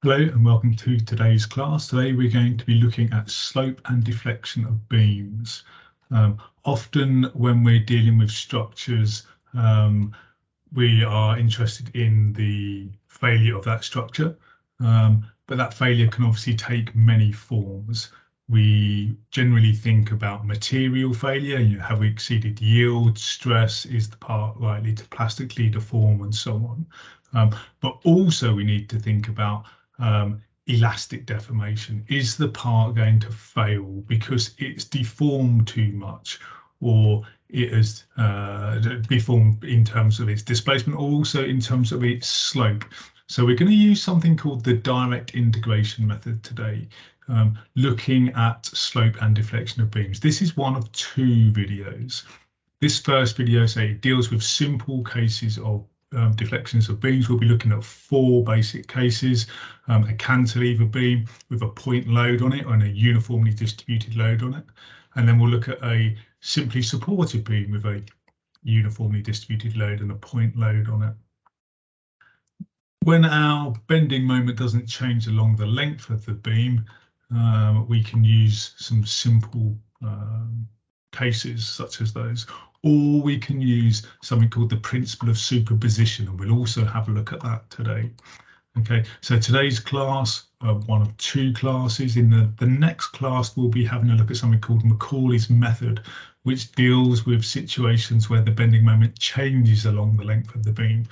Hello and welcome to today's class. Today we're going to be looking at slope and deflection of beams. Often when we're dealing with structures, we are interested in the failure of that structure, but that failure can obviously take many forms. We generally think about material failure, have we exceeded yield, stress, is the part likely to plastically deform and so on. But also we need to think about elastic deformation. Is the part going to fail because it's deformed too much, or it has deformed in terms of its displacement, or also in terms of its slope? So we're going to use something called the direct integration method today, looking at slope and deflection of beams. This is one of two videos. This first video, it deals with simple cases of deflections of beams. We'll be looking at four basic cases: a cantilever beam with a point load on it and a uniformly distributed load on it, and then we'll look at a simply supported beam with a uniformly distributed load and a point load on it. When our bending moment doesn't change along the length of the beam, we can use some simple cases such as those, or we can use something called the principle of superposition, and we'll also have a look at that today. Okay, so today's class, one of two classes. In the next class, we'll be having a look at something called Macaulay's method, which deals with situations where the bending moment changes along the length of the beam.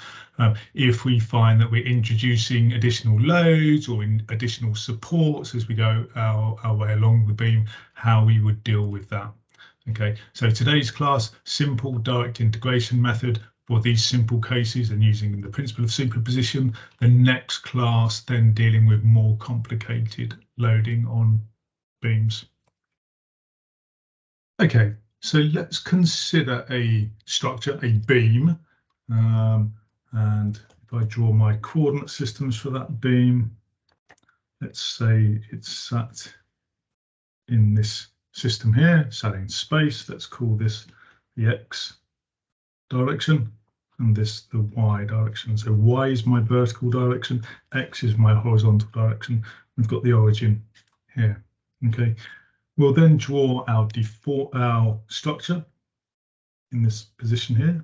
If we find that we're introducing additional loads or additional supports as we go our way along the beam, how we would deal with that. Okay, so today's class, simple direct integration method for these simple cases and using the principle of superposition. The next class then dealing with more complicated loading on beams. Okay, so let's consider a structure, a beam, and if I draw my coordinate systems for that beam, let's say it's sat in this system here, sat in space. Let's call this the X direction and this the Y direction. So Y is my vertical direction, X is my horizontal direction. We've got the origin here. Okay, we'll then draw our structure in this position here.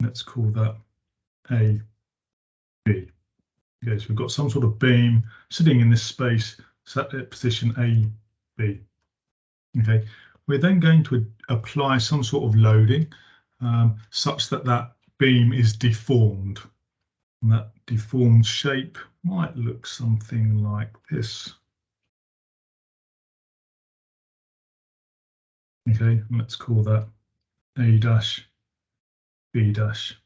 Let's call that A, B. Okay, so we've got some sort of beam sitting in this space, sat at position A, B. Okay, we're then going to apply some sort of loading such that that beam is deformed. And that deformed shape might look something like this. Okay, and let's call that A dash, B dash.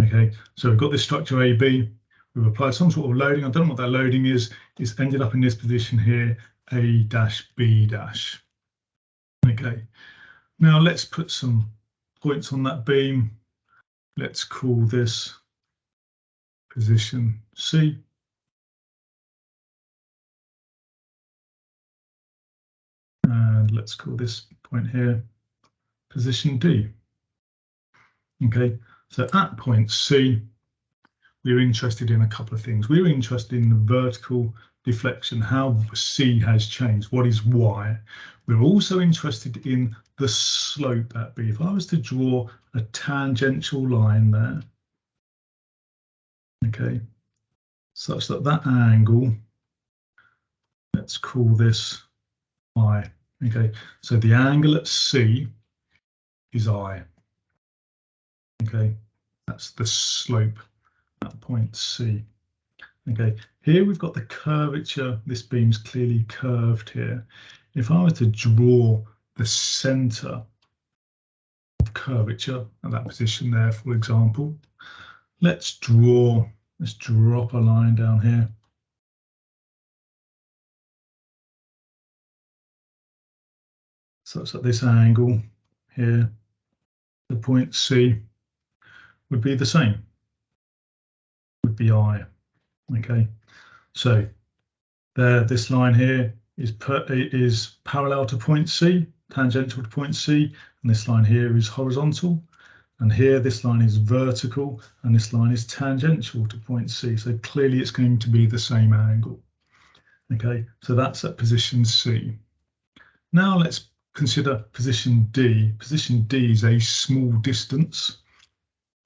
Okay, so we've got this structure AB. We've applied some sort of loading. I don't know what that loading is. It's ended up in this position here, A dash, B dash. Okay, now let's put some points on that beam. Let's call this position C. And let's call this point here position D. Okay, so at point C, we're interested in a couple of things. We're interested in the vertical deflection, how C has changed, what is Y. We're also interested in the slope at B. If I was to draw a tangential line there, okay, such that that angle, let's call this I. Okay, so the angle at C is I. Okay, that's the slope at point C. Okay, here we've got the curvature. This beam's clearly curved here. If I were to draw the center of curvature at that position there, for example, let's drop a line down here. Such that this angle here, the point C, would be the same, would be I. Okay, so there, this line here is parallel to point C, tangential to point C, and this line here is horizontal. And here this line is vertical and this line is tangential to point C. So clearly it's going to be the same angle. Okay, so that's at position C. Now let's consider position D. Position D is a small distance.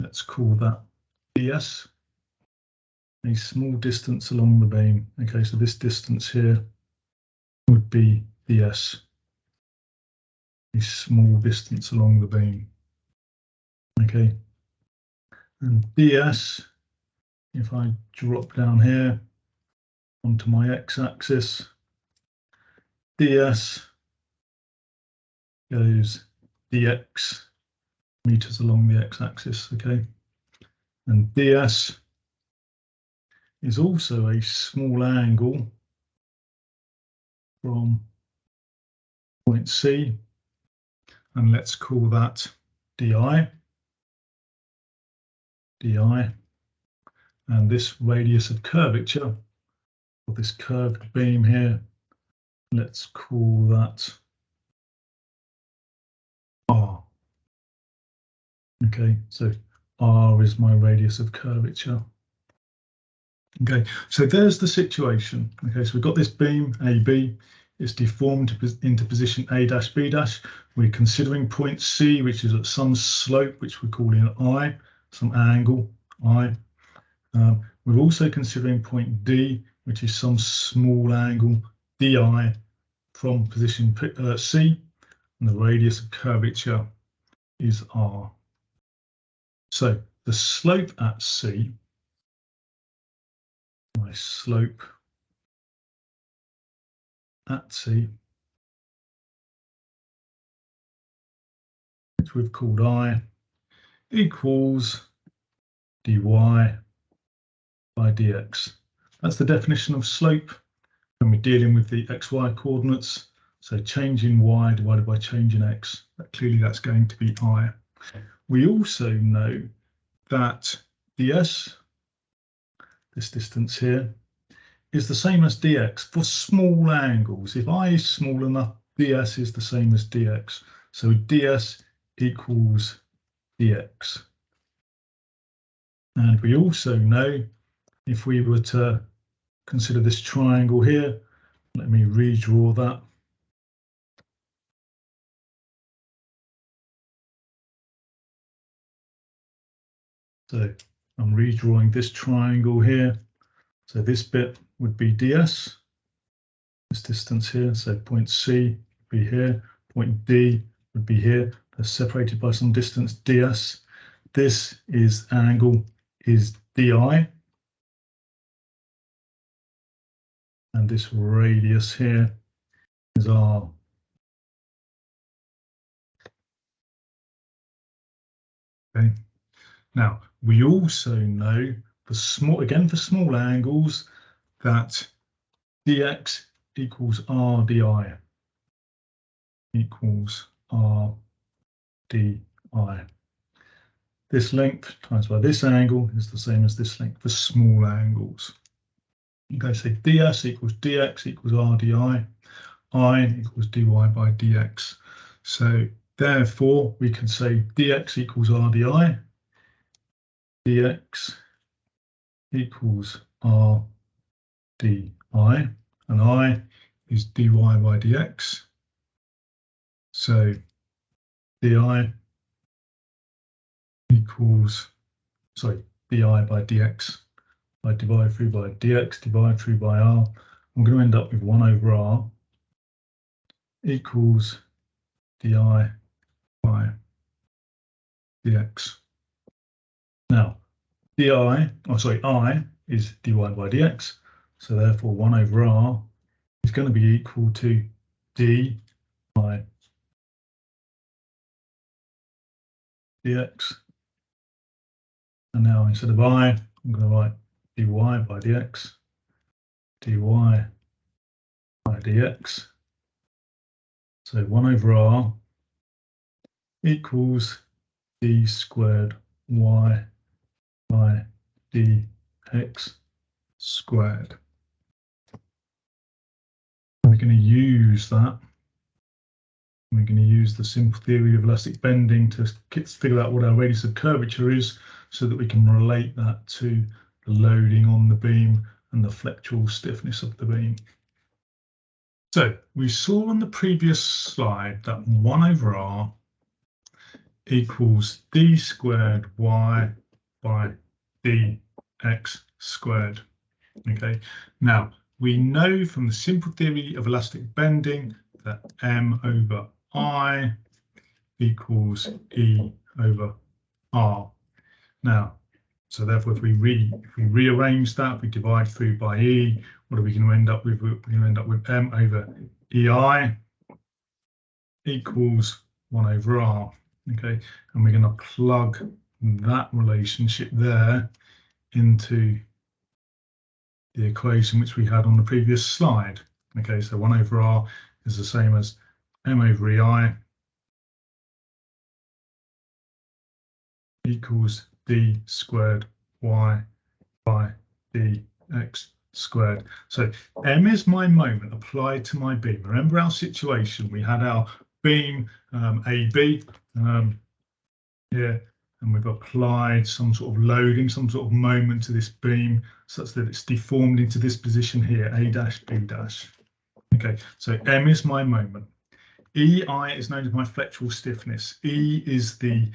Let's call that ds. A small distance along the beam. Okay, so this distance here would be ds. A small distance along the beam. Okay, and ds, if I drop down here onto my x-axis, ds goes dx meters along the x-axis, okay? And ds is also a small angle from point C, and let's call that di. And this radius of curvature, or this curved beam here, let's call that r. Okay, so r is my radius of curvature. Okay, so there's the situation. Okay, so we've got this beam AB. It's deformed into position A dash B dash. We're considering point C, which is at some slope, which we're calling I, some angle I. We're also considering point D, which is some small angle DI from position C, and the radius of curvature is R. So the slope at C, my slope at C, which we've called I, equals dy by dx. That's the definition of slope when we're dealing with the xy coordinates. So change in y divided by change in x. Clearly that's going to be I. We also know that ds, this distance here, is the same as dx for small angles. If I is small enough, ds is the same as dx. So ds equals dx. And we also know, if we were to consider this triangle here, let me redraw that. So I'm redrawing this triangle here. So this bit would be ds, this distance here. So point C would be here, point D would be here. They're separated by some distance, ds. This is angle is di, and this radius here is r. Okay. Now we also know for small angles that dx equals r di equals r di. This length times by this angle is the same as this length for small angles. Okay, so ds equals dx equals r di, I equals dy by dx. So therefore we can say dx equals r di, dx equals r di, and I is dy by dx. So di equals, di by dx. I divide through by dx, divide through by r. I'm going to end up with 1 over r equals di by dx. Now, I is dy by dx, so therefore 1 over r is going to be equal to d by dx. And now instead of I, I'm going to write dy by dx, dy by dx. So 1 over r equals d squared y by dx squared. We're going to use that We're going to use the simple theory of elastic bending to figure out what our radius of curvature is so that we can relate that to the loading on the beam and the flexural stiffness of the beam. So we saw on the previous slide that 1 over r equals d squared y by dx squared. Okay, now we know from the simple theory of elastic bending that m over I equals E over R. Now, so therefore, if we rearrange that, we divide through by E, what are we going to end up with? We're going to end up with M over EI equals 1 over R. Okay, and we're going to plug that relationship there into the equation which we had on the previous slide. Okay, so 1 over R is the same as M over EI equals d squared y by dx squared. So m is my moment applied to my beam. Remember our situation, we had our beam AB here, and we've applied some sort of loading, some sort of moment to this beam such that it's deformed into this position here, A dash B dash. Okay, so m is my moment. EI is known as my flexural stiffness. E is the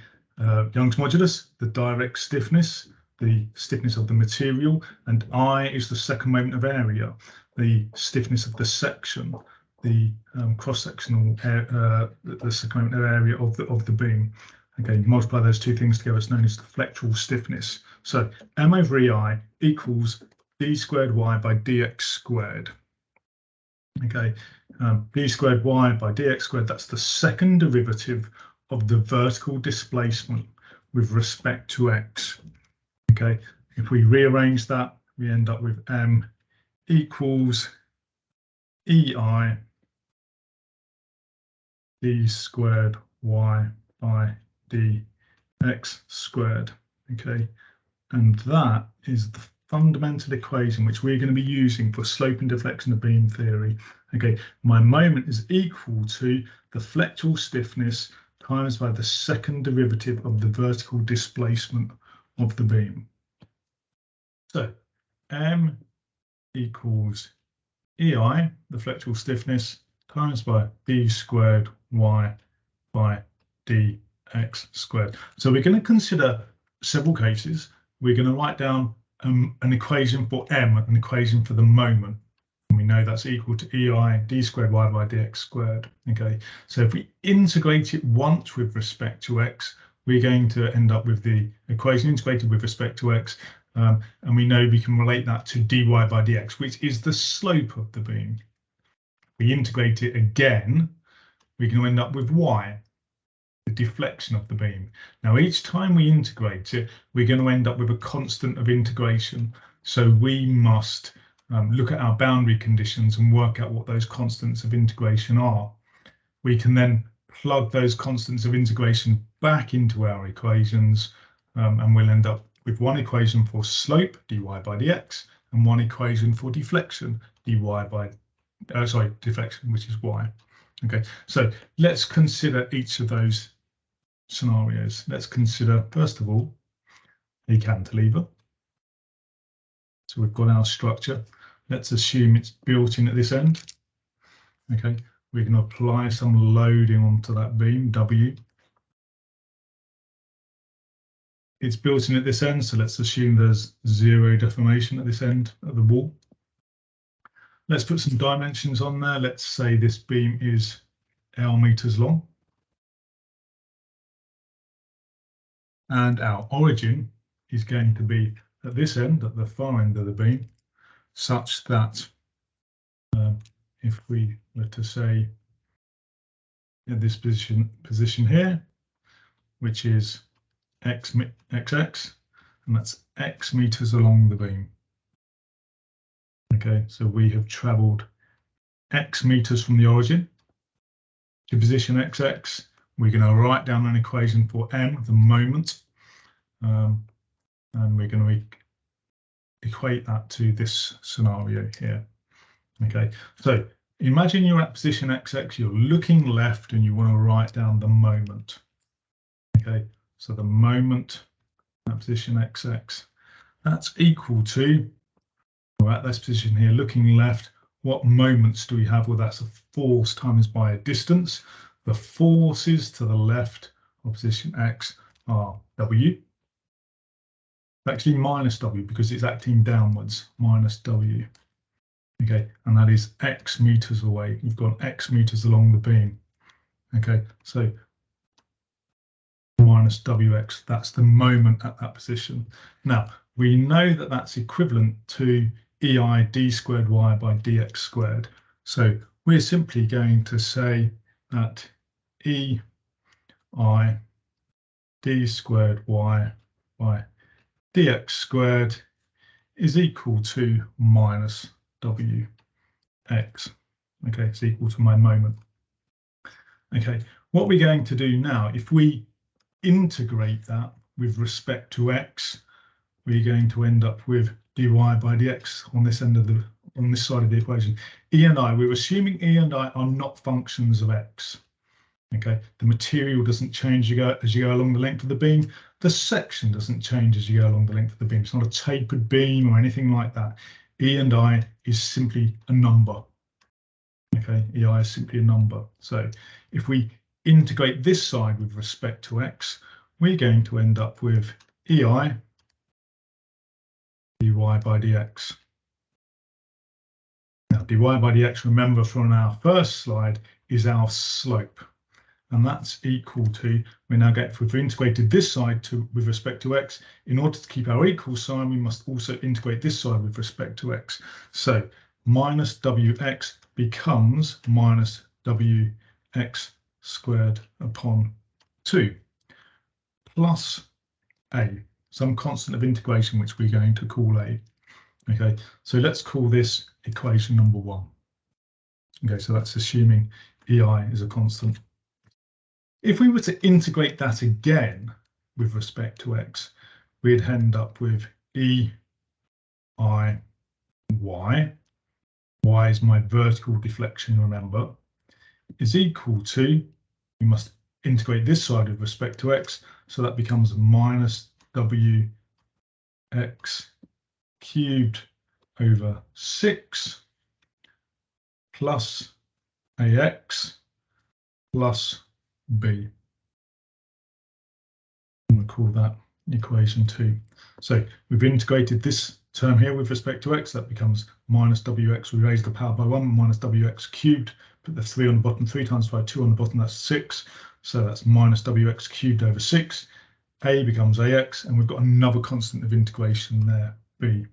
Young's modulus, the direct stiffness, the stiffness of the material, and I is the second moment of area, the stiffness of the section, the cross-sectional the second moment of area of the beam. Okay, multiply those two things together, it's known as the flexural stiffness. So m over EI equals d squared y by dx squared. Okay, d squared y by dx squared, that's the second derivative of the vertical displacement with respect to x. Okay, if we rearrange that, we end up with m equals EI d squared y by dx squared. Okay, and that is the fundamental equation which we're going to be using for slope and deflection of beam theory. Okay, my moment is equal to the flexural stiffness times by the second derivative of the vertical displacement of the beam. So m equals EI, the flexural stiffness, times by d squared y by dx squared. So we're going to consider several cases. We're going to write down an equation for m, an equation for the moment. And we know that's equal to EI d squared y by dx squared. Okay, so if we integrate it once with respect to x, we're going to end up with the equation integrated with respect to x. And we know we can relate that to dy by dx, which is the slope of the beam. If we integrate it again, we're going to end up with y, the deflection of the beam. Now, each time we integrate it, we're going to end up with a constant of integration. So we must look at our boundary conditions and work out what those constants of integration are. We can then plug those constants of integration back into our equations, and we'll end up with one equation for slope, dy by dx, and one equation for deflection, deflection, which is y. Okay, so let's consider each of those scenarios. Let's consider, first of all, a cantilever. So we've got our structure. Let's assume it's built in at this end. Okay, we can apply some loading onto that beam, W. It's built in at this end, so let's assume there's zero deformation at this end of the wall. Let's put some dimensions on there. Let's say this beam is L meters long. And our origin is going to be at this end, at the far end of the beam, such that if we were to say at this position here, which is xx, and that's x meters along the beam. Okay, so we have travelled x meters from the origin to position xx. We're going to write down an equation for m, the moment, and we're going to equate that to this scenario here. Okay, so imagine you're at position XX, you're looking left and you want to write down the moment. Okay, so the moment at position XX, that's equal to, we're at this position here, looking left, what moments do we have? Well, that's a force times by a distance. The forces to the left of position X are W, actually minus W because it's acting downwards, minus W. Okay, and that is X meters away. You've got X meters along the beam. Okay, so minus WX, that's the moment at that position. Now, we know that that's equivalent to EI d squared y by dx squared. So we're simply going to say that EI d squared y by dx squared is equal to minus WX. Okay, it's equal to my moment. Okay, what we're going to do now, if we integrate that with respect to x, we're going to end up with dy by dx on this end of the, on this side of the equation. E and I, we're assuming E and I are not functions of x. Okay, the material doesn't change as you go along the length of the beam. The section doesn't change as you go along the length of the beam. It's not a tapered beam or anything like that. E and I is simply a number. Okay, EI is simply a number. So if we integrate this side with respect to x, we're going to end up with EI dy by dx. Now, dy by dx, remember from our first slide, is our slope. And that's equal to, we now get, if we've integrated this side with respect to x, in order to keep our equal sign, we must also integrate this side with respect to x. So minus wx becomes minus wx squared upon 2 plus a, some constant of integration, which we're going to call a. Okay, so let's call this equation number 1. Okay, so that's assuming EI is a constant. If we were to integrate that again with respect to x, we'd end up with EI y. Y is my vertical deflection, remember, is equal to, we must integrate this side with respect to x, so that becomes minus wx cubed over 6 plus ax plus b. And we'll call that equation 2. So we've integrated this term here with respect to x, that becomes minus wx, we raise the power by 1, minus wx cubed, put the 3 on the bottom, 3 times by 2 on the bottom, that's 6. So that's minus wx cubed over 6. A becomes ax, and we've got another constant of integration there, b.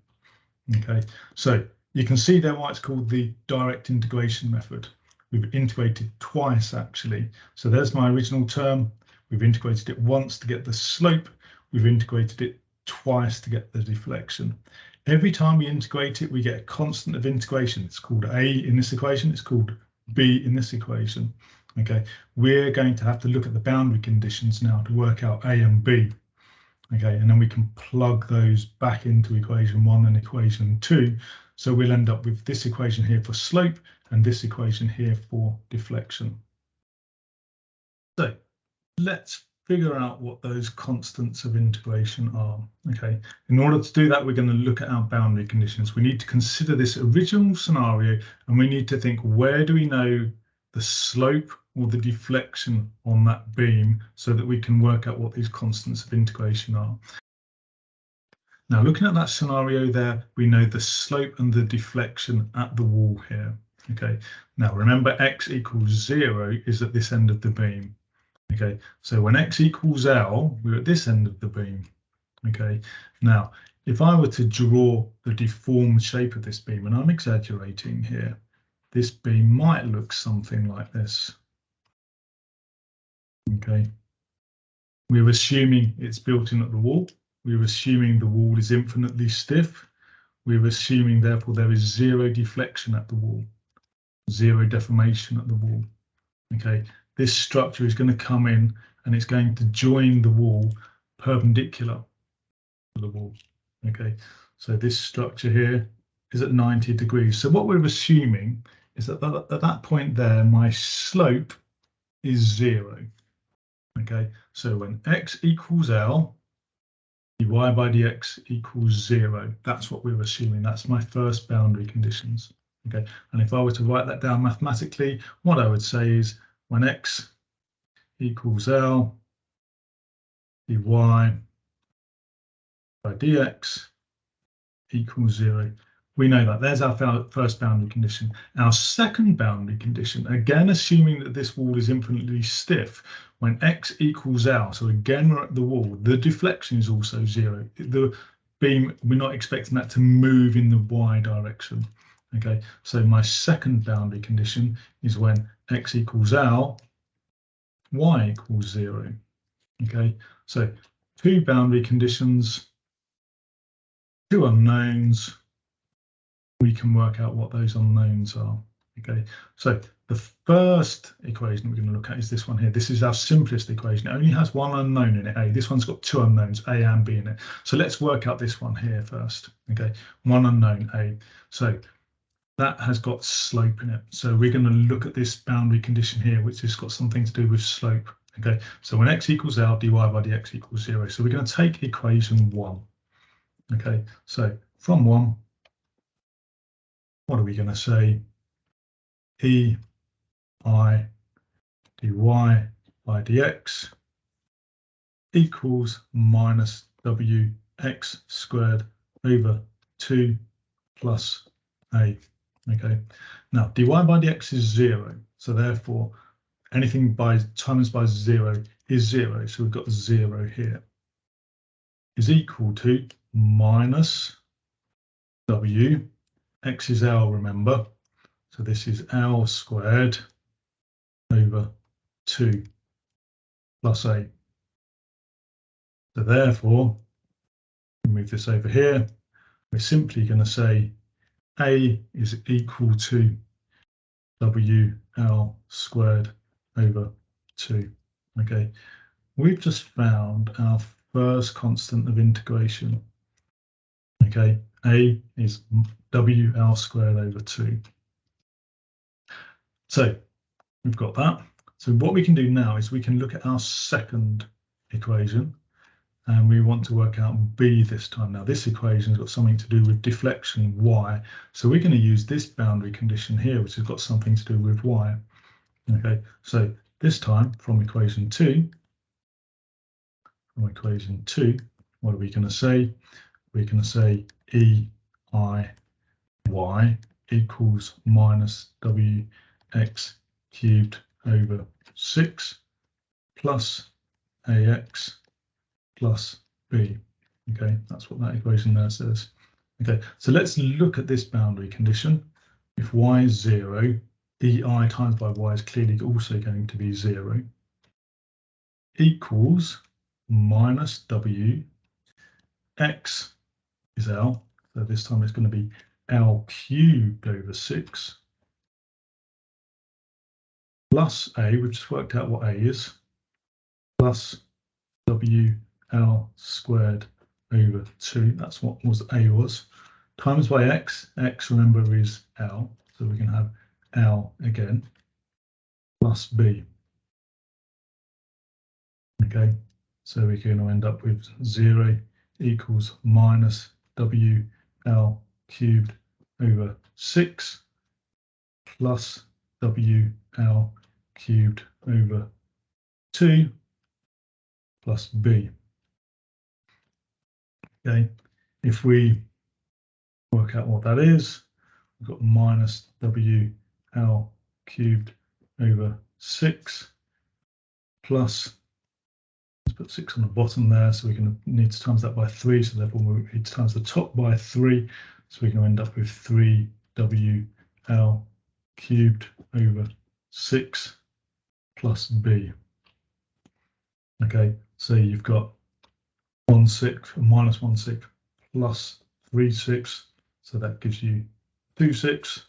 Okay, so you can see there why it's called the direct integration method. We've integrated twice, actually. So there's my original term. We've integrated it once to get the slope. We've integrated it twice to get the deflection. Every time we integrate it, we get a constant of integration. It's called a in this equation. It's called b in this equation. Okay, we're going to have to look at the boundary conditions now to work out a and b. Okay, and then we can plug those back into equation 1 and equation 2. So we'll end up with this equation here for slope and this equation here for deflection. So let's figure out what those constants of integration are. Okay, in order to do that, we're going to look at our boundary conditions. We need to consider this original scenario, and we need to think, where do we know the slope or the deflection on that beam so that we can work out what these constants of integration are. Now, looking at that scenario there, we know the slope and the deflection at the wall here. Okay, now remember x equals 0 is at this end of the beam. Okay, so when x equals L, we're at this end of the beam. Okay, now if I were to draw the deformed shape of this beam, and I'm exaggerating here, this beam might look something like this. Okay, we're assuming it's built in at the wall. We're assuming the wall is infinitely stiff. We're assuming, therefore, there is 0 deflection at the wall, 0 deformation at the wall. Okay, this structure is going to come in and it's going to join the wall perpendicular to the wall. Okay, so this structure here is at 90 degrees. So what we're assuming is that at that point there, my slope is 0. Okay, so when x equals L, dy by dx equals 0. That's what we're assuming. That's my first boundary conditions. Okay, and if I were to write that down mathematically, what I would say is when x equals L, dy by dx equals 0. We know that. There's our first boundary condition. Our second boundary condition, again assuming that this wall is infinitely stiff, when x equals L, so again we're at the wall, the deflection is also 0. The beam, we're not expecting that to move in the y direction. Okay, so my second boundary condition is when x equals L, y equals 0. Okay, so two boundary conditions, two unknowns. We can work out what those unknowns are. Okay, so the first equation we're going to look at is this one here. This is our simplest equation. It only has one unknown in it, A. This one's got two unknowns, A and B in it. So let's work out this one here first. Okay, one unknown, A. So that has got slope in it. So we're going to look at this boundary condition here, which has got something to do with slope. Okay, so when x equals L, dy by dx equals 0. So we're going to take equation 1. Okay, so from 1, what are we going to say? E I dy by dx equals minus wx squared over 2 plus a. Okay, now dy by dx is 0, so therefore anything by times by 0 is 0, so we've got 0 here, is equal to minus w, x is L, remember, so this is L squared over 2 plus a. So therefore, move this over here, we're simply going to say a is equal to WL squared over 2. Okay, we've just found our first constant of integration. Okay, a is WL squared over 2. So we've got that. So what we can do now is we can look at our second equation, and we want to work out B this time. Now this equation has got something to do with deflection y, so we're going to use this boundary condition here, which has got something to do with y. Okay, so this time from equation 2, what are we going to say? We're going to say EIY equals minus WX cubed over 6 plus AX plus B. Okay, that's what that equation there says. Okay, so let's look at this boundary condition. If y is 0, EI times by y is clearly also going to be 0, equals minus W, x is L, so this time it's going to be L cubed over 6, plus A, we've just worked out what A is, plus WL squared over 2, that's what A was, times by x, x remember is L, so we can have L again, plus B. Okay, so we're going to end up with 0 equals minus WL cubed over 6 plus WL cubed over 2 plus B. Okay, if we work out what that is, we've got minus WL cubed over 6 plus, let's put 6 on the bottom there, so we're going to need to times that by 3, so therefore we need to times the top by 3, so we're going to end up with 3WL cubed over 6 plus B. Okay, so you've got 1/6 minus 1/6 plus 3/6, so that gives you 2/6.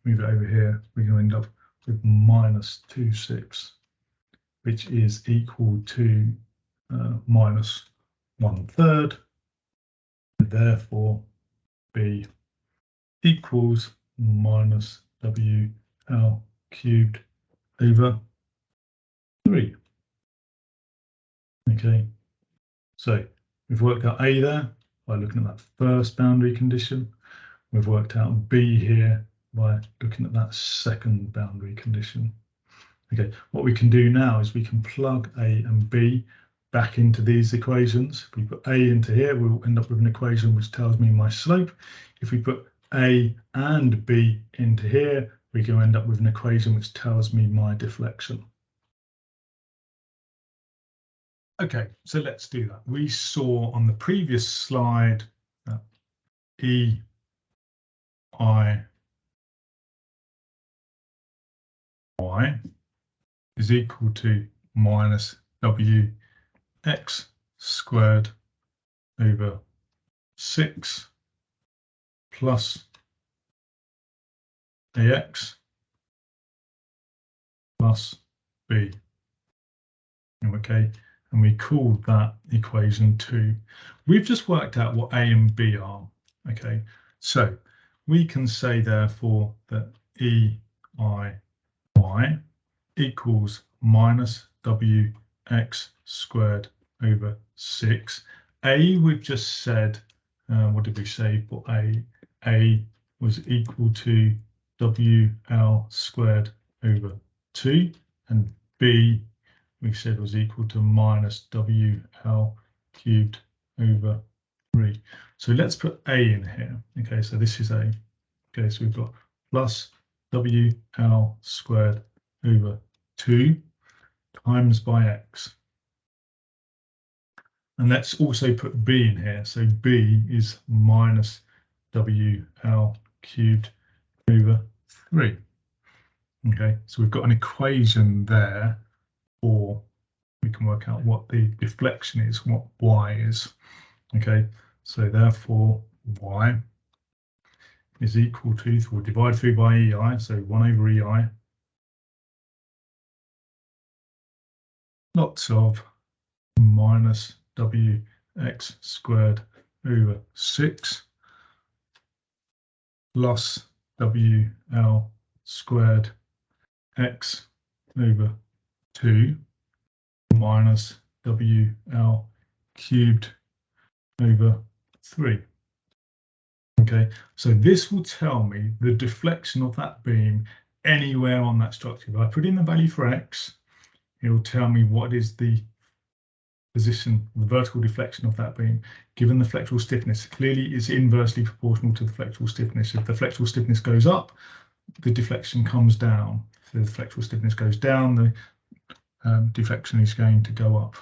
Move it over here, we're going to end up with minus 2/6, which is equal to minus 1/3. Therefore, B equals minus WL cubed over 3. Okay, so we've worked out A there by looking at that first boundary condition. We've worked out B here by looking at that second boundary condition. Okay, what we can do now is we can plug A and B back into these equations. If we put A into here, we'll end up with an equation which tells me my slope. If we put A and B into here, we can end up with an equation which tells me my deflection. Okay, so let's do that. We saw on the previous slide that E, I, Y is equal to minus W x squared over 6 plus AX plus B. Okay, and we called that equation 2. We've just worked out what A and B are. Okay, so we can say therefore that EIY equals minus WX squared over 6. A, we've just said, what did we say for A? A was equal to WL squared over 2, and B we said was equal to minus WL cubed over 3. So let's put A in here. Okay, so this is A. Okay, so we've got plus WL squared over 2 times by X. And let's also put B in here. So B is minus WL cubed over 3. Okay, so we've got an equation there, or we can work out what the deflection is, what Y is. Okay, so therefore Y is equal to, we'll divide through by EI, so 1 over EI, lots of minus WX squared over 6 plus WL squared X over 2 minus WL cubed over 3. Okay, so this will tell me the deflection of that beam anywhere on that structure. If I put in the value for X, it will tell me what is the position, the vertical deflection of that beam, given the flexural stiffness. Clearly, it's inversely proportional to the flexural stiffness. If the flexural stiffness goes up, the deflection comes down. If the flexural stiffness goes down, the deflection is going to go up.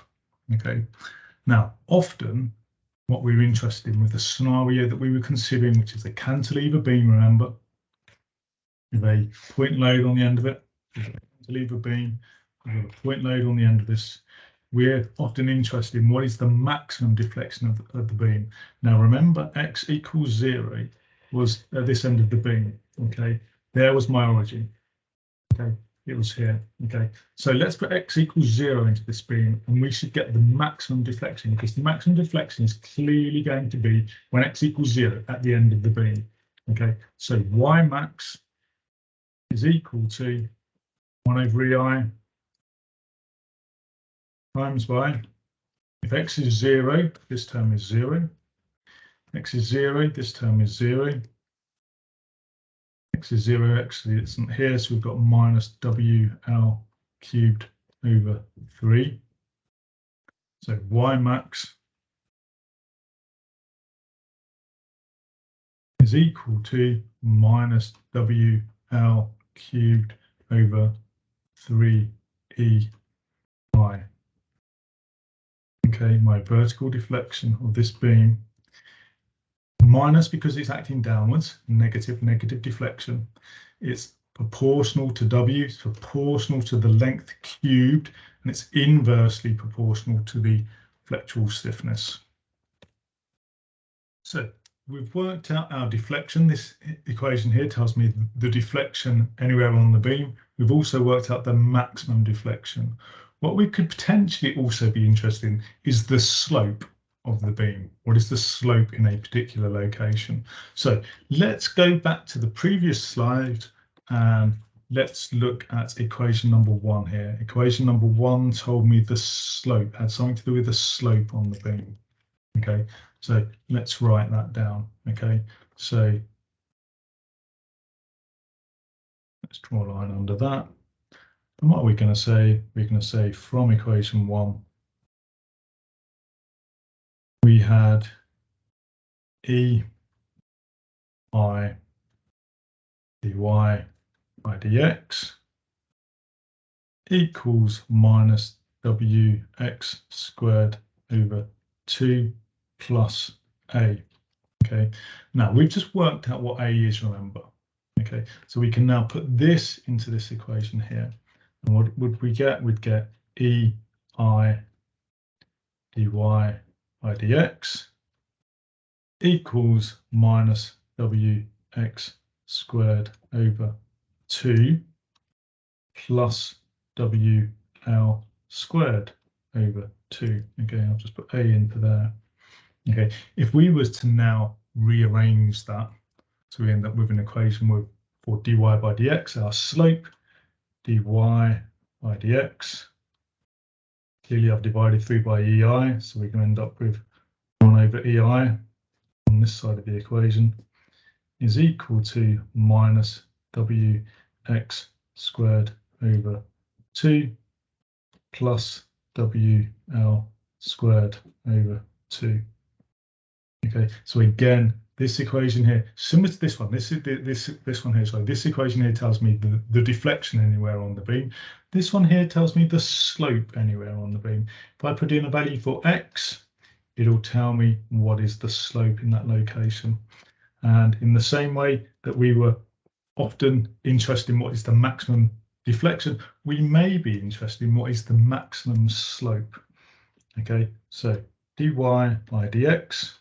Okay. Now, often, what we were interested in with the scenario that we were considering, which is a cantilever beam, remember, with a point load on the end of it, cantilever beam, with a point load on the end of this. We're often interested in what is the maximum deflection of the beam. Now remember, x equals 0 was at this end of the beam. Okay, there was my origin. Okay, it was here. Okay, so let's put x equals 0 into this beam, and we should get the maximum deflection, because the maximum deflection is clearly going to be when x equals 0 at the end of the beam. Okay, so y max is equal to 1 over EI times by, if x is 0, this term is 0. X is 0, this term is 0. X is 0, actually it's not here, so we've got minus WL cubed over 3. So y max is equal to minus WL cubed over 3EI. Okay, my vertical deflection of this beam, minus because it's acting downwards, negative deflection. It's proportional to W, it's proportional to the length cubed, and it's inversely proportional to the flexural stiffness. So we've worked out our deflection. This equation here tells me the deflection anywhere on the beam. We've also worked out the maximum deflection. What we could potentially also be interested in is the slope. of the beam? What is the slope in a particular location? So let's go back to the previous slide and let's look at equation number 1 here. Equation number 1 told me the slope, had something to do with the slope on the beam. Okay, so let's write that down. Okay, so let's draw a line under that. And what are we going to say? We're going to say from equation 1, we had E I dy by dx equals minus wx squared over 2 plus a. Okay, now we've just worked out what a is, remember. Okay, so we can now put this into this equation here. And what would we get? We'd get E I dy by dx equals minus wx squared over 2 plus WL squared over 2. Okay, I'll just put A into there. Okay, if we was to now rearrange that, so we end up with an equation with for dy by dx, our slope, dy by dx. Clearly I've divided through by EI, so we can end up with 1 over EI on this side of the equation is equal to minus WX squared over 2 plus WL squared over 2. Okay, so again, this equation here, similar to this one, this one here, so this equation here tells me the deflection anywhere on the beam. This one here tells me the slope anywhere on the beam. If I put in a value for x, it'll tell me what is the slope in that location. And in the same way that we were often interested in what is the maximum deflection, we may be interested in what is the maximum slope. Okay, so dy by dx,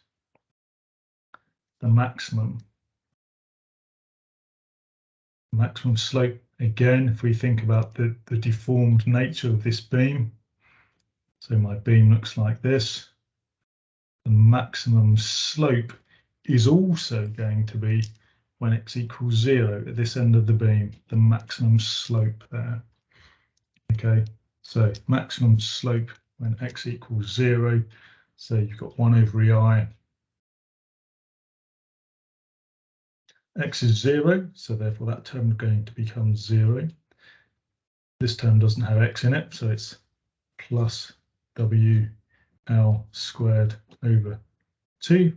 the maximum slope, again, if we think about the deformed nature of this beam, so my beam looks like this, the maximum slope is also going to be when x equals 0 at this end of the beam, the maximum slope there. Okay, so maximum slope when x equals 0, so you've got 1 over EI. X is 0, so therefore that term is going to become 0. This term doesn't have x in it, so it's plus WL squared over 2.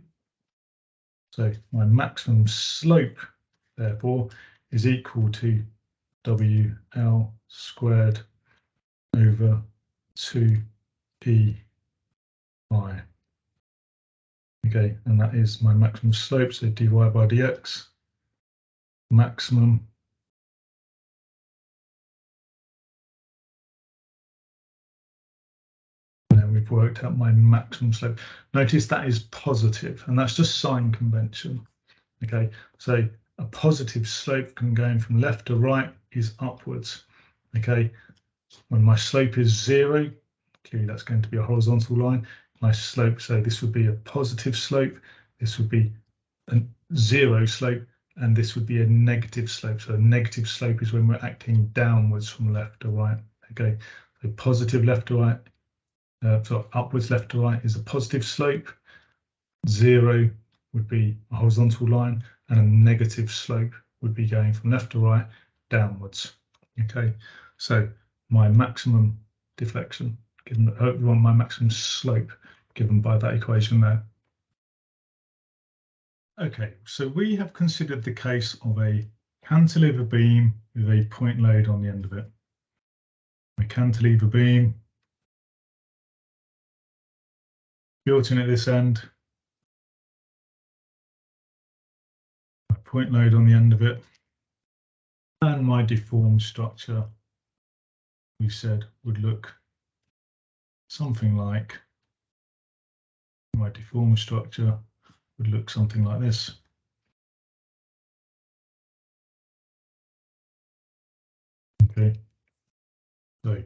So my maximum slope, therefore, is equal to WL squared over 2EI. Okay, and that is my maximum slope, so dy by dx, maximum we've worked out my maximum slope. Notice that is positive, and that's just sign convention. Okay, so a positive slope can go from left to right is upwards. Okay, when my slope is 0, clearly that's going to be a horizontal line. My slope, so this would be a positive slope, this would be a 0 slope, and this would be a negative slope. So a negative slope is when we're acting downwards from left to right. Okay, so positive left to right, so upwards left to right is a positive slope. 0 would be a horizontal line, and a negative slope would be going from left to right downwards. Okay, so my maximum deflection, given that you want my maximum slope given by that equation there. Okay, so we have considered the case of a cantilever beam with a point load on the end of it. A cantilever beam built in at this end, a point load on the end of it, and my deformed structure, we said, would look something like, my deformed structure would look something like this. Okay, so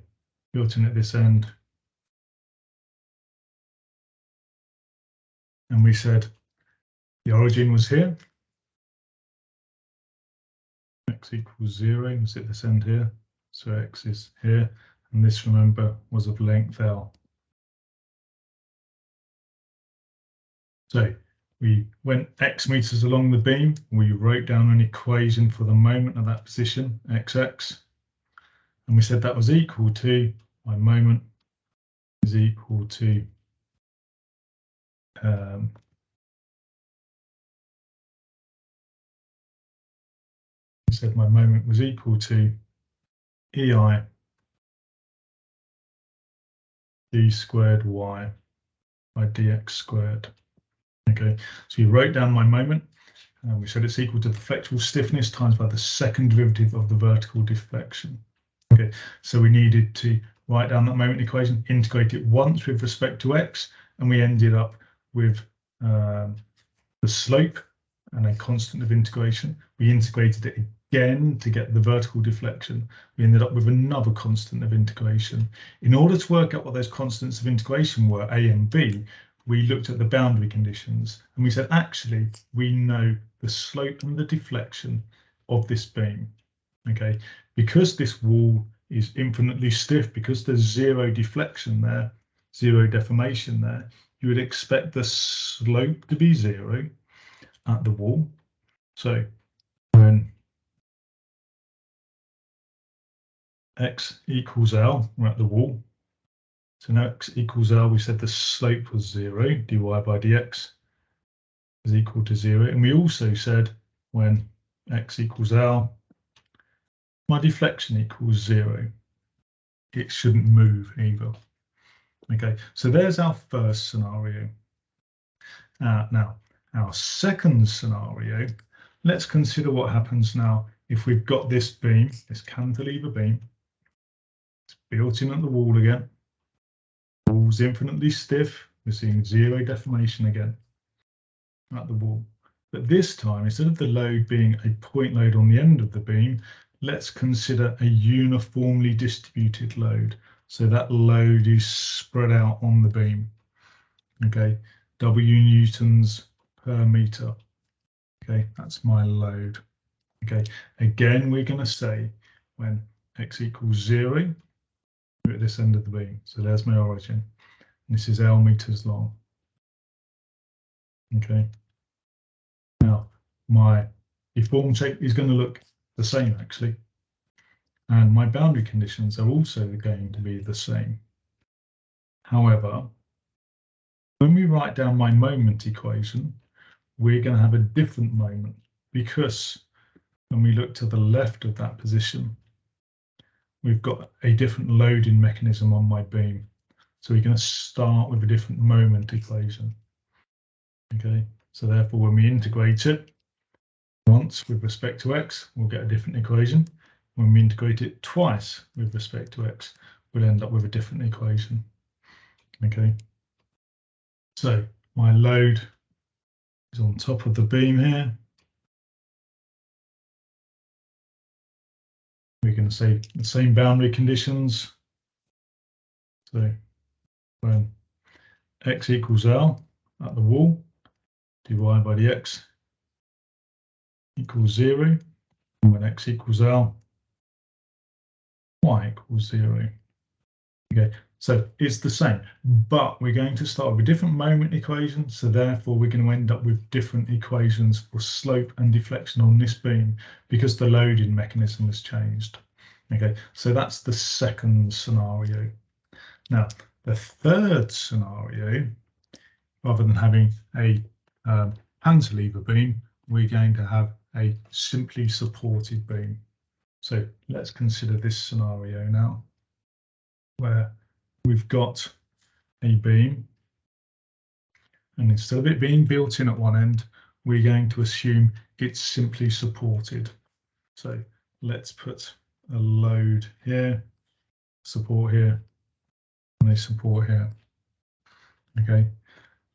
built in at this end, and we said the origin was here. X equals 0, let's hit this end here. So X is here, and this, remember, was of length L. So we went X meters along the beam. We wrote down an equation for the moment of that position, XX. And we said that was equal to, my moment is equal to we said my moment was equal to EI d squared y by dx squared. Okay, so you wrote down my moment, and we said it's equal to the flexible stiffness times by the second derivative of the vertical deflection. Okay, so we needed to write down that moment equation, integrate it once with respect to x, and we ended up with the slope and a constant of integration. We integrated it again to get the vertical deflection. We ended up with another constant of integration. In order to work out what those constants of integration were, A and B, we looked at the boundary conditions, and we said, actually, we know the slope and the deflection of this beam. Okay, because this wall is infinitely stiff, because there's zero deflection there, zero deformation there, you would expect the slope to be 0 at the wall. So when x equals L, we're at the wall. So now x equals L, we said the slope was 0, dy by dx is equal to 0. And we also said when x equals L, my deflection equals 0. It shouldn't move either. Okay, so there's our first scenario. Now, our second scenario, let's consider what happens now if we've got this beam, this cantilever beam. It's built in at the wall again. Wall's infinitely stiff. We're seeing 0 deformation again at the wall. But this time, instead of the load being a point load on the end of the beam, let's consider a uniformly distributed load. So that load is spread out on the beam. Okay, W newtons per meter. Okay, that's my load. Okay, again, we're going to say when x equals 0, we're at this end of the beam. So there's my origin. This is L meters long. Okay. Now, my deformed shape is going to look the same, actually. And my boundary conditions are also going to be the same. However, when we write down my moment equation, we're going to have a different moment, because when we look to the left of that position, we've got a different loading mechanism on my beam. So we're going to start with a different moment equation. Okay, so therefore, when we integrate it once with respect to x, we'll get a different equation. When we integrate it twice with respect to x, we'll end up with a different equation. Okay, so my load is on top of the beam here. We're going to say the same boundary conditions. So when x equals L at the wall, dy by dx equals 0. And when x equals L, y equals 0. Okay, so it's the same, but we're going to start with a different moment equation. So therefore, we're going to end up with different equations for slope and deflection on this beam because the loading mechanism has changed. Okay, so that's the second scenario. Now, the third scenario, rather than having a cantilever beam, we're going to have a simply supported beam. So let's consider this scenario now, where we've got a beam, and instead of it being built in at one end, we're going to assume it's simply supported. So let's put a load here, support here, and a support here. Okay,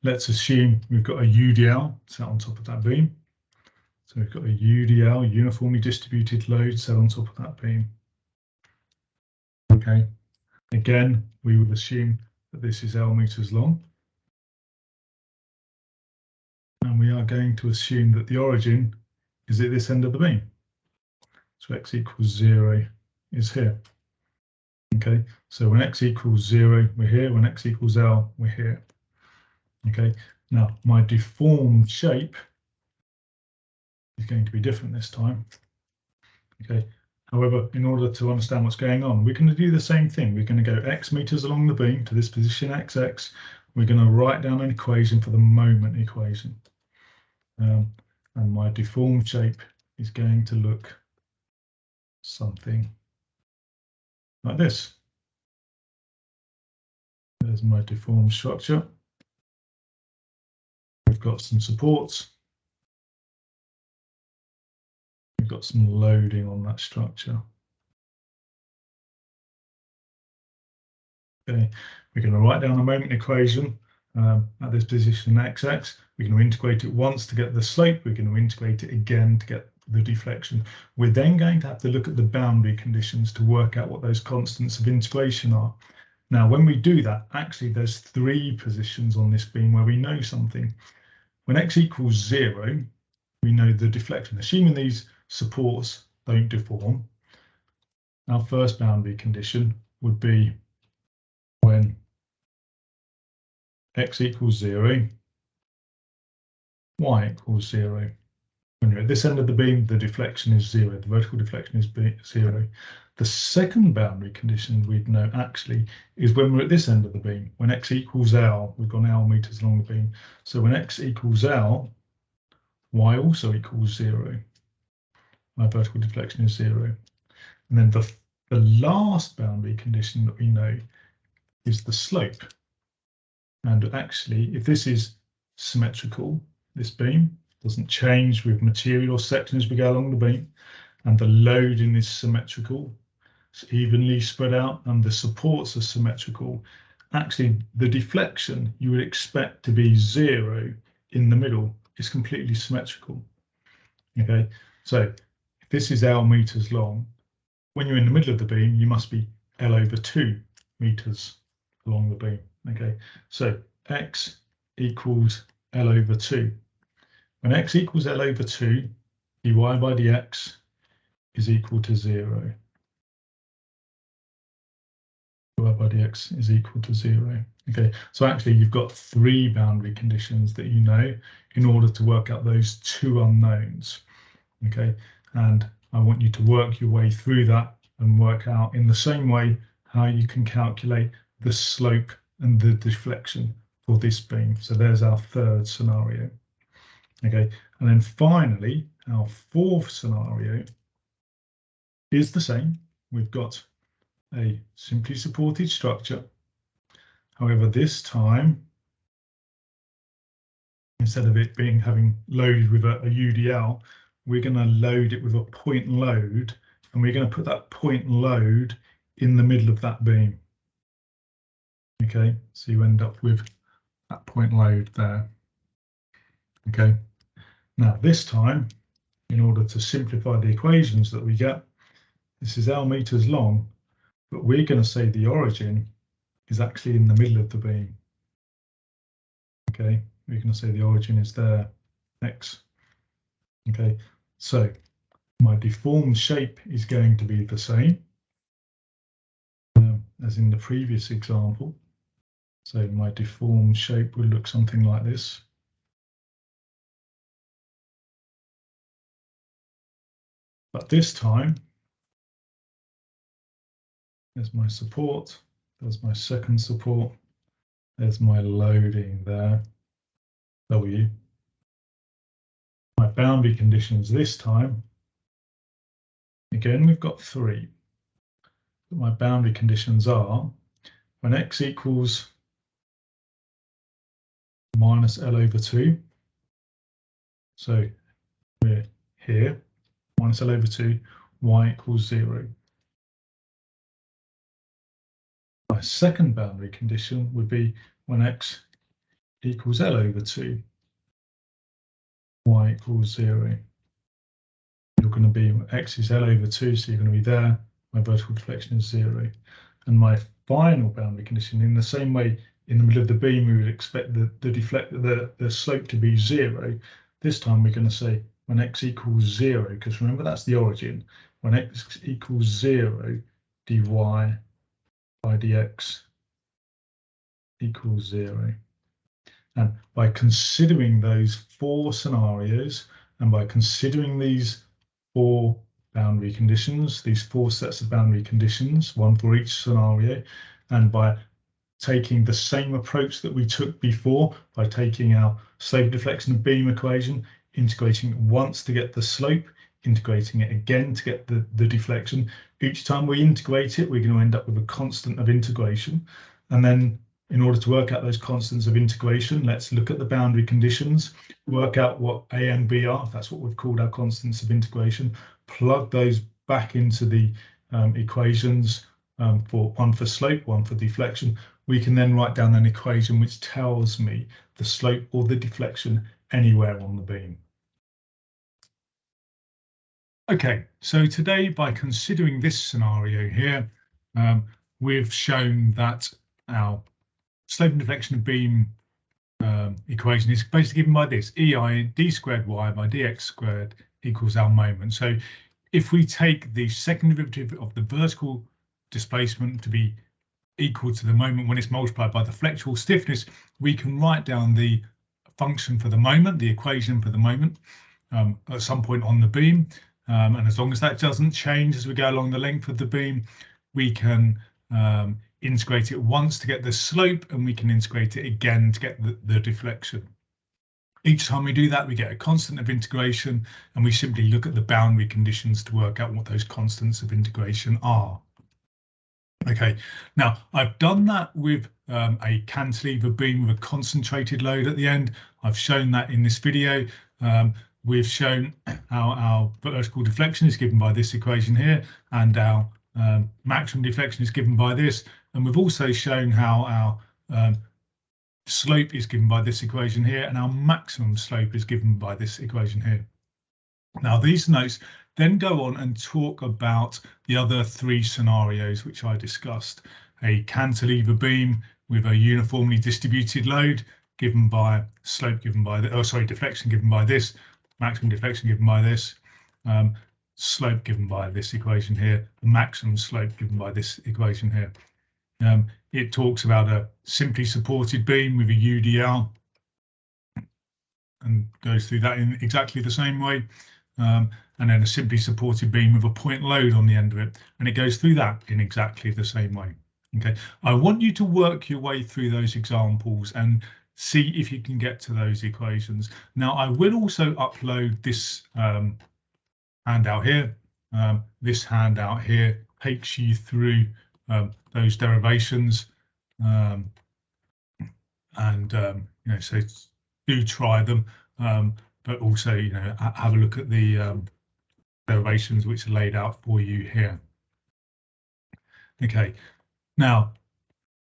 let's assume we've got a UDL set on top of that beam. So we've got a UDL, uniformly distributed load, set on top of that beam. Okay, again, we would assume that this is L meters long. And we are going to assume that the origin is at this end of the beam. So x equals 0 is here. Okay, so when x equals 0, we're here. When x equals L, we're here. Okay, now my deformed shape is going to be different this time. Okay, however, in order to understand what's going on, we're going to do the same thing. We're going to go x meters along the beam to this position xx. We're going to write down an equation for the moment equation. And my deformed shape is going to look something like this. There's my deformed structure. We've got some supports. We've got some loading on that structure. Okay, we're going to write down a moment equation at this position xx. We're going to integrate it once to get the slope. We're going to integrate it again to get the deflection. We're then going to have to look at the boundary conditions to work out what those constants of integration are. Now, when we do that, actually, there's 3 positions on this beam where we know something. When x equals 0, we know the deflection. Assuming these supports don't deform, our first boundary condition would be when x equals 0, y equals 0. When you're at this end of the beam, the deflection is 0. The vertical deflection is 0. The second boundary condition we'd know actually is when we're at this end of the beam. When x equals L, we've gone L meters along the beam. So when x equals L, y also equals 0. My vertical deflection is 0. And then the last boundary condition that we know is the slope. And actually, if this is symmetrical, this beam doesn't change with material section as we go along the beam, and the loading is symmetrical, it's evenly spread out, and the supports are symmetrical. Actually, the deflection you would expect to be 0 in the middle is completely symmetrical. Okay, so if this is L meters long, when you're in the middle of the beam, you must be L over 2 meters along the beam. Okay, so x equals L over 2. When x equals L over 2, dy by dx is equal to 0. Dy by dx is equal to 0. Okay, so actually you've got 3 boundary conditions that you know in order to work out those 2 unknowns. Okay, and I want you to work your way through that and work out in the same way how you can calculate the slope and the deflection for this beam. So there's our 3rd scenario. Okay, and then finally, our 4th scenario is the same. We've got a simply supported structure. However, this time, instead of it having loaded with a UDL, we're going to load it with a point load, and we're going to put that point load in the middle of that beam. Okay, so you end up with that point load there. Okay, now this time, in order to simplify the equations that we get, this is L meters long, but we're going to say the origin is actually in the middle of the beam. Okay, we're going to say the origin is there, X. Okay, so my deformed shape is going to be the same as in the previous example. So my deformed shape would look something like this. But this time, there's my support, there's my second support, there's my loading there, W. My boundary conditions this time, again, we've got 3. But my boundary conditions are when x equals minus L over 2, so we're here, minus L over 2, y equals 0. My second boundary condition would be when x equals L over 2, y equals 0. You're going to be, x is L over 2, so you're going to be there, my vertical deflection is 0. And my final boundary condition, in the same way in the middle of the beam, we would expect the slope to be 0. This time we're going to say when x equals 0, because remember that's the origin. When x equals 0, dy by dx equals 0. And by considering those 4 scenarios, and by considering these 4 boundary conditions, these 4 sets of boundary conditions, one for each scenario, and by taking the same approach that we took before, by taking our slope deflection of beam equation, integrating it once to get the slope, integrating it again to get the deflection. Each time we integrate it, we're going to end up with a constant of integration. And then in order to work out those constants of integration, let's look at the boundary conditions, work out what A and B are. That's what we've called our constants of integration. Plug those back into the equations, for one for slope, one for deflection. We can then write down an equation which tells me the slope or the deflection anywhere on the beam. Okay, so today, by considering this scenario here, we've shown that our slope and deflection of beam equation is basically given by this: EI d squared y by dx squared equals our moment. So if we take the second derivative of the vertical displacement to be equal to the moment when it's multiplied by the flexural stiffness, we can write down the function for the moment, the equation for the moment, at some point on the beam. And as long as that doesn't change as we go along the length of the beam, we can integrate it once to get the slope, and we can integrate it again to get the deflection. Each time we do that, we get a constant of integration, and we simply look at the boundary conditions to work out what those constants of integration are. Okay, now I've done that with a cantilever beam with a concentrated load at the end. I've shown that in this video. We've shown how our vertical deflection is given by this equation here, and our maximum deflection is given by this. And we've also shown how our slope is given by this equation here, and our maximum slope is given by this equation here. Now, these notes then go on and talk about the other 3 scenarios which I discussed: a cantilever beam with a uniformly distributed load given by slope given by deflection given by this, maximum deflection given by this, slope given by this equation here, the maximum slope given by this equation here. It talks about a simply supported beam with a UDL and goes through that in exactly the same way. And then a simply supported beam with a point load on the end of it, and it goes through that in exactly the same way. Okay, I want you to work your way through those examples and see if you can get to those equations. Now, I will also upload this handout here. This handout here takes you through those derivations, and you know, so do try them, but also, you know, have a look at the derivations which are laid out for you here. Okay, now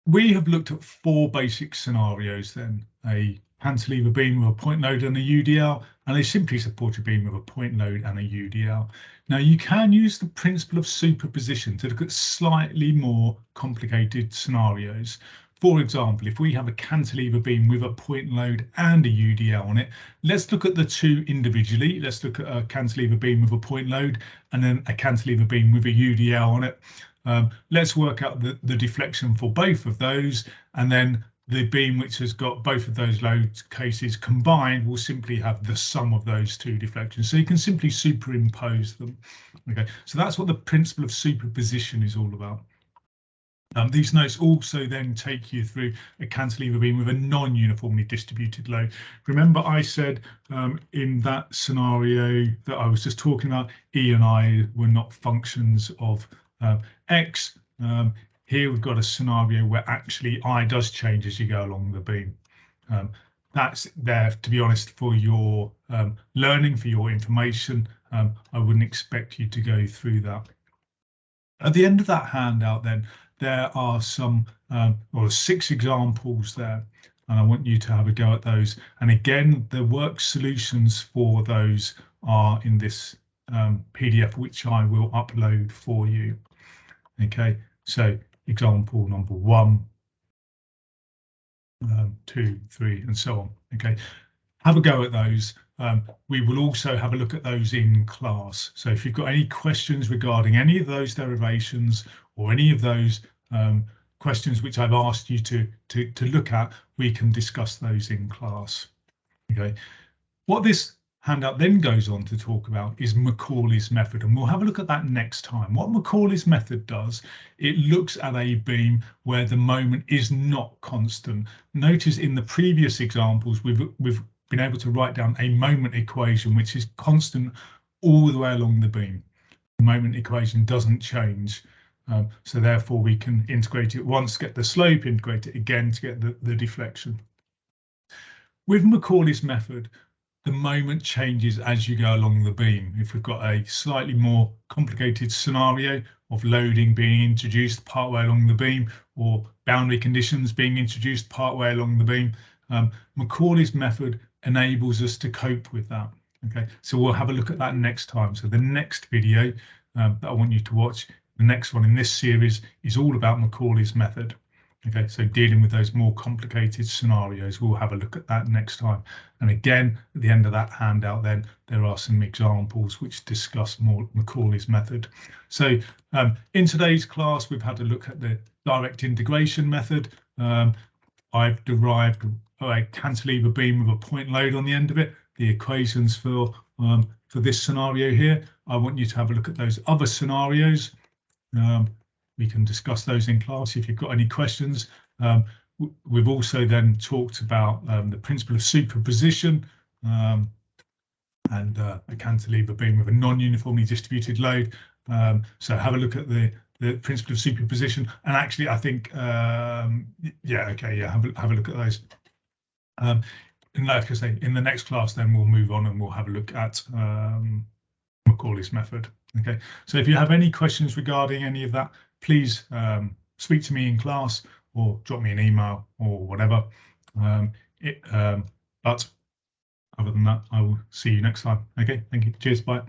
we have looked at 4 basic scenarios then: a cantilever beam with a point load and a UDL, and a simply supported beam with a point load and a UDL. Now, you can use the principle of superposition to look at slightly more complicated scenarios. For example, if we have a cantilever beam with a point load and a UDL on it, let's look at the 2 individually. Let's look at a cantilever beam with a point load and then a cantilever beam with a UDL on it. Let's work out the deflection for both of those, and then the beam which has got both of those load cases combined will simply have the sum of those 2 deflections. So you can simply superimpose them. Okay, so that's what the principle of superposition is all about. These notes also then take you through a cantilever beam with a non-uniformly distributed load. Remember, I said in that scenario that I was just talking about, E and I were not functions of X. Here we've got a scenario where actually I does change as you go along the beam. That's there, to be honest, for your learning, for your information. I wouldn't expect you to go through that. At the end of that handout, then, there are some 6 examples there, and I want you to have a go at those. And again, the work solutions for those are in this PDF, which I will upload for you. Okay, so example number 1. 2, 3, and so on. Okay, have a go at those. We will also have a look at those in class. So if you've got any questions regarding any of those derivations or any of those questions which I've asked you to look at, we can discuss those in class. Okay, what this handout then goes on to talk about is Macaulay's method, and we'll have a look at that next time. What Macaulay's method does, it looks at a beam where the moment is not constant. Notice in the previous examples, we've been able to write down a moment equation which is constant all the way along the beam. The moment equation doesn't change. So therefore we can integrate it once, get the slope, integrate it again to get the deflection. With Macaulay's method, the moment changes as you go along the beam. If we've got a slightly more complicated scenario of loading being introduced partway along the beam or boundary conditions being introduced partway along the beam, Macaulay's method enables us to cope with that. Okay, so we'll have a look at that next time. So the next video that I want you to watch, the next one in this series, is all about Macaulay's method. Okay, so dealing with those more complicated scenarios, we'll have a look at that next time. And again, at the end of that handout, then there are some examples which discuss more Macaulay's method. So in today's class, we've had a look at the direct integration method. I've derived a cantilever beam with a point load on the end of it. The equations for this scenario here. I want you to have a look at those other scenarios. We can discuss those in class if you've got any questions. We've also then talked about the principle of superposition and a cantilever beam with a non-uniformly distributed load. So have a look at the principle of superposition. And actually, I think, have a look at those. And like I say, in the next class, then we'll move on and we'll have a look at Macaulay's method. Okay, so if you have any questions regarding any of that, please speak to me in class or drop me an email or whatever. But other than that, I will see you next time. Okay, thank you. Cheers, bye.